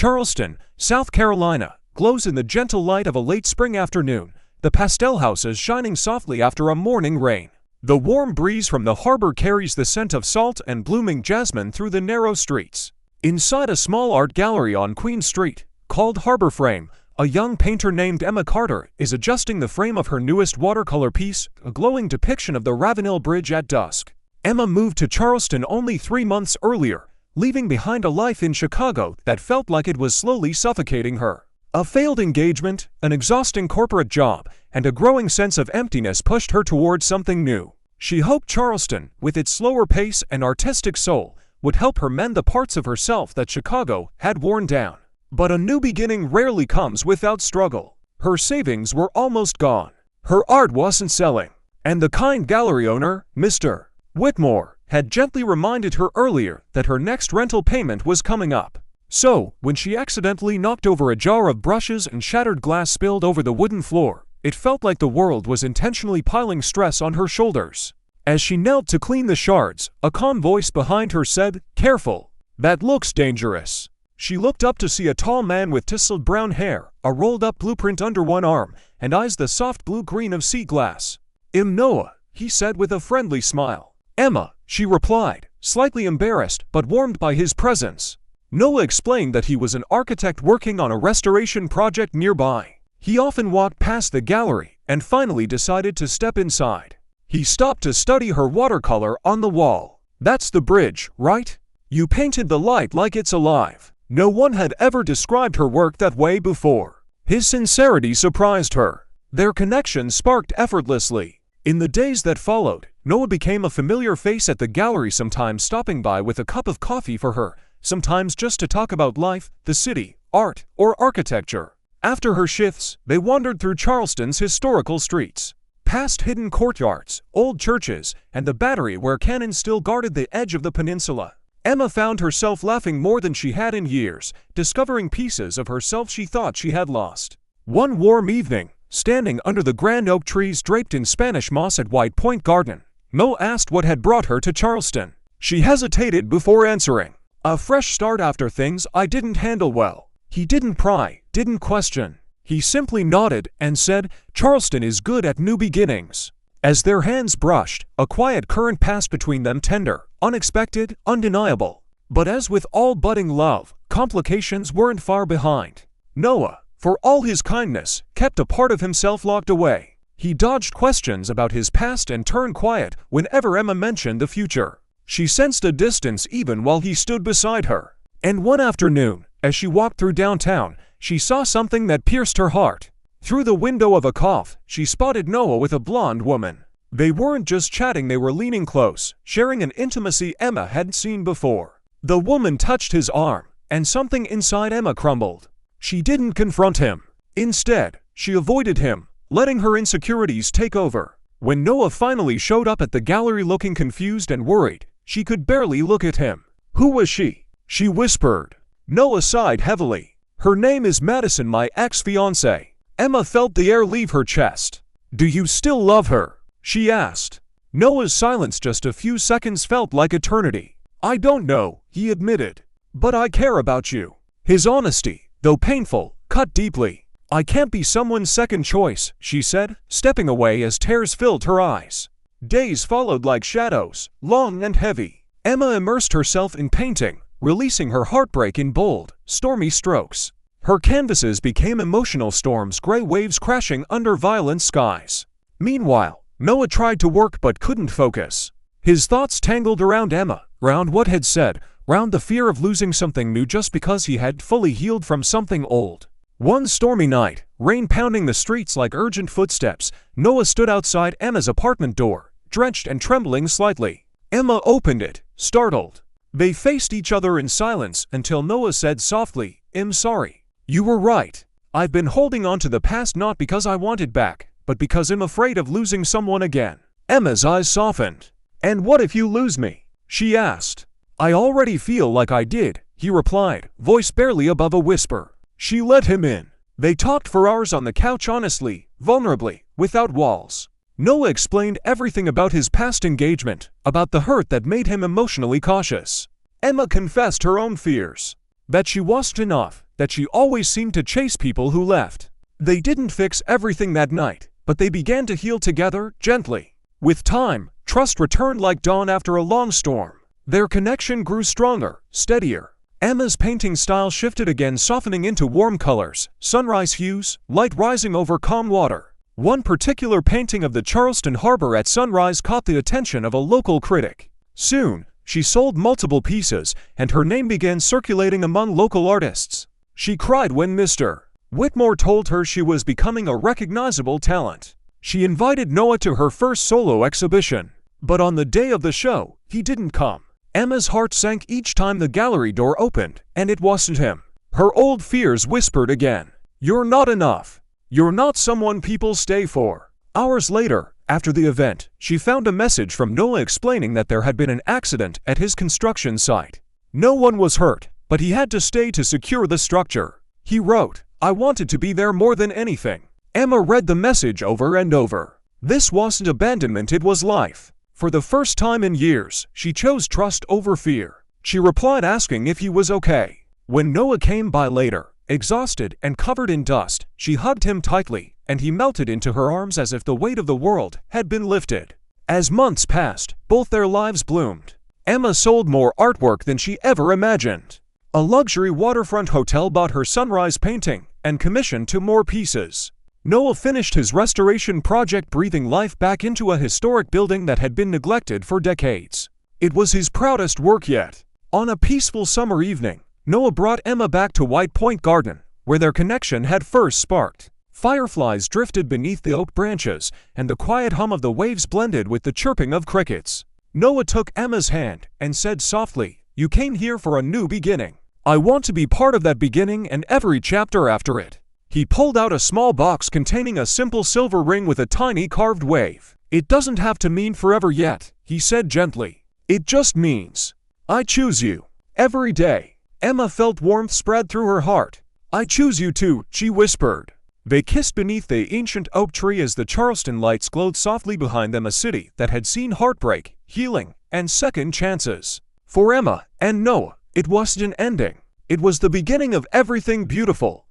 Charleston, South Carolina, glows in the gentle light of a late spring afternoon, the pastel houses shining softly after a morning rain. The warm breeze from the harbor carries the scent of salt and blooming jasmine through the narrow streets. Inside a small art gallery on Queen Street, called Harbor Frame, a young painter named Emma Carter is adjusting the frame of her newest watercolor piece, a glowing depiction of the Ravenel Bridge at dusk. Emma moved to Charleston only 3 months earlier, leaving behind a life in Chicago that felt like it was slowly suffocating her. A failed engagement, an exhausting corporate job, and a growing sense of emptiness pushed her towards something new. She hoped Charleston, with its slower pace and artistic soul, would help her mend the parts of herself that Chicago had worn down. But a new beginning rarely comes without struggle. Her savings were almost gone. Her art wasn't selling. And the kind gallery owner, Mr. Whitmore, had gently reminded her earlier that her next rental payment was coming up. So, when she accidentally knocked over a jar of brushes and shattered glass spilled over the wooden floor, it felt like the world was intentionally piling stress on her shoulders. As she knelt to clean the shards, a calm voice behind her said, "Careful. That looks dangerous." She looked up to see a tall man with tousled brown hair, a rolled-up blueprint under one arm, and eyes the soft blue-green of sea glass. "I'm Noah," he said with a friendly smile. "Emma," she replied, slightly embarrassed but warmed by his presence. Noah explained that he was an architect working on a restoration project nearby. He often walked past the gallery and finally decided to step inside. He stopped to study her watercolor on the wall. "That's the bridge, right? You painted the light like it's alive." No one had ever described her work that way before. His sincerity surprised her. Their connection sparked effortlessly. In the days that followed, Noah became a familiar face at the gallery, sometimes stopping by with a cup of coffee for her, sometimes just to talk about life, the city, art, or architecture. After her shifts, they wandered through Charleston's historical streets, past hidden courtyards, old churches, and the battery where cannon still guarded the edge of the peninsula. Emma found herself laughing more than she had in years, discovering pieces of herself she thought she had lost. One warm evening, standing under the grand oak trees draped in Spanish moss at White Point Garden, Noah asked what had brought her to Charleston. She hesitated before answering. "A fresh start after things I didn't handle well." He didn't pry, didn't question. He simply nodded and said, "Charleston is good at new beginnings." As their hands brushed, a quiet current passed between them, tender, unexpected, undeniable. But as with all budding love, complications weren't far behind. Noah, for all his kindness, kept a part of himself locked away. He dodged questions about his past and turned quiet whenever Emma mentioned the future. She sensed a distance even while he stood beside her. And one afternoon, as she walked through downtown, she saw something that pierced her heart. Through the window of a cough, she spotted Noah with a blonde woman. They weren't just chatting, they were leaning close, sharing an intimacy Emma hadn't seen before. The woman touched his arm, and something inside Emma crumbled. She didn't confront him. Instead, she avoided him, letting her insecurities take over. When Noah finally showed up at the gallery looking confused and worried, she could barely look at him. "Who was she?" she whispered. Noah sighed heavily. "Her name is Madison, my ex-fiancée." Emma felt the air leave her chest. "Do you still love her?" she asked. Noah's silence, just a few seconds, felt like eternity. "I don't know," he admitted. "But I care about you." His honesty, though painful, cut deeply. "I can't be someone's second choice," she said, stepping away as tears filled her eyes. Days followed like shadows, long and heavy. Emma immersed herself in painting, releasing her heartbreak in bold, stormy strokes. Her canvases became emotional storms, gray waves crashing under violent skies. Meanwhile, Noah tried to work but couldn't focus. His thoughts tangled around Emma, round what had said, round the fear of losing something new just because he had fully healed from something old. One stormy night, rain pounding the streets like urgent footsteps, Noah stood outside Emma's apartment door, drenched and trembling slightly. Emma opened it, startled. They faced each other in silence until Noah said softly, "I'm sorry. You were right. I've been holding on to the past not because I want it back, but because I'm afraid of losing someone again." Emma's eyes softened. "And what if you lose me?" she asked. "I already feel like I did," he replied, voice barely above a whisper. She let him in. They talked for hours on the couch, honestly, vulnerably, without walls. Noah explained everything about his past engagement, about the hurt that made him emotionally cautious. Emma confessed her own fears. That she wasn't enough, that she always seemed to chase people who left. They didn't fix everything that night, but they began to heal together, gently. With time, trust returned like dawn after a long storm. Their connection grew stronger, steadier. Emma's painting style shifted again, softening into warm colors, sunrise hues, light rising over calm water. One particular painting of the Charleston harbor at sunrise caught the attention of a local critic. Soon, she sold multiple pieces, and her name began circulating among local artists. She cried when Mr. Whitmore told her she was becoming a recognizable talent. She invited Noah to her first solo exhibition. But on the day of the show, he didn't come. Emma's heart sank each time the gallery door opened, and it wasn't him. Her old fears whispered again. "You're not enough. You're not someone people stay for." Hours later, after the event, she found a message from Noah explaining that there had been an accident at his construction site. No one was hurt, but he had to stay to secure the structure. He wrote, "I wanted to be there more than anything." Emma read the message over and over. This wasn't abandonment, it was life. For the first time in years, she chose trust over fear. She replied asking if he was okay. When Noah came by later, exhausted and covered in dust, she hugged him tightly, and he melted into her arms as if the weight of the world had been lifted. As months passed, both their lives bloomed. Emma sold more artwork than she ever imagined. A luxury waterfront hotel bought her sunrise painting and commissioned 2 more pieces. Noah finished his restoration project, breathing life back into a historic building that had been neglected for decades. It was his proudest work yet. On a peaceful summer evening, Noah brought Emma back to White Point Garden, where their connection had first sparked. Fireflies drifted beneath the oak branches, and the quiet hum of the waves blended with the chirping of crickets. Noah took Emma's hand and said softly, "You came here for a new beginning. I want to be part of that beginning and every chapter after it." He pulled out a small box containing a simple silver ring with a tiny carved wave. "It doesn't have to mean forever yet," he said gently. "It just means I choose you every day." Emma felt warmth spread through her heart. "I choose you too," she whispered. They kissed beneath the ancient oak tree as the Charleston lights glowed softly behind them, a city that had seen heartbreak, healing, and second chances. For Emma and Noah, it wasn't an ending. It was the beginning of everything beautiful.